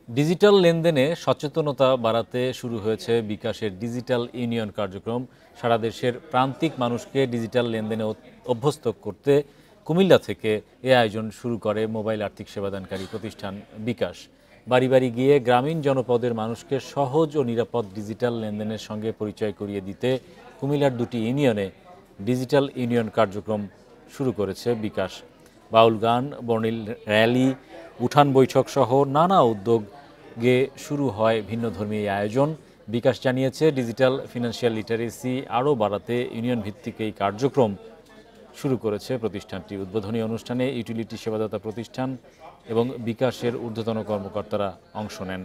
Digital লেনদেনে সচেতনতা বাড়াতে শুরু হয়েছে বিকাশের ডিজিটাল ইউনিয়ন কার্যক্রম। সারা দেশের প্রান্তিক মানুষকে ডিজিটাল লেনদেনে অভ্যস্ত করতে কুমিল্লা থেকে এ আয়োজন শুরু করে মোবাইল আর্থিক সেবাদানকারী প্রতিষ্ঠান বিকাশ। বাড়ি বাড়ি গিয়ে গ্রামীণ জনপদের মানুষকে সহজ ও নিরাপদ ডিজিটাল লেনদেনের সঙ্গে পরিচয় করিয়ে দিতে কুমিল্লার দুটি ইউনিয়নে ডিজিটাল ইউনিয়ন কার্যক্রম শুরু করেছে বিকাশ। বাউল গান, বর্ণিল র্যালি, উঠান বৈঠক সহ নানা উদ্যোগে শুরু হয় ভিন্নধর্মী এই আয়োজন। বিকাশ জানিয়েছে, ডিজিটাল ফিনান্সিয়াল লিটারেসি আরও বাড়াতে ইউনিয়ন ভিত্তিক এই কার্যক্রম শুরু করেছে প্রতিষ্ঠানটি। উদ্বোধনী অনুষ্ঠানে ইউটিলিটি সেবাদাতা প্রতিষ্ঠান এবং বিকাশের ঊর্ধ্বতন কর্মকর্তারা অংশ নেন।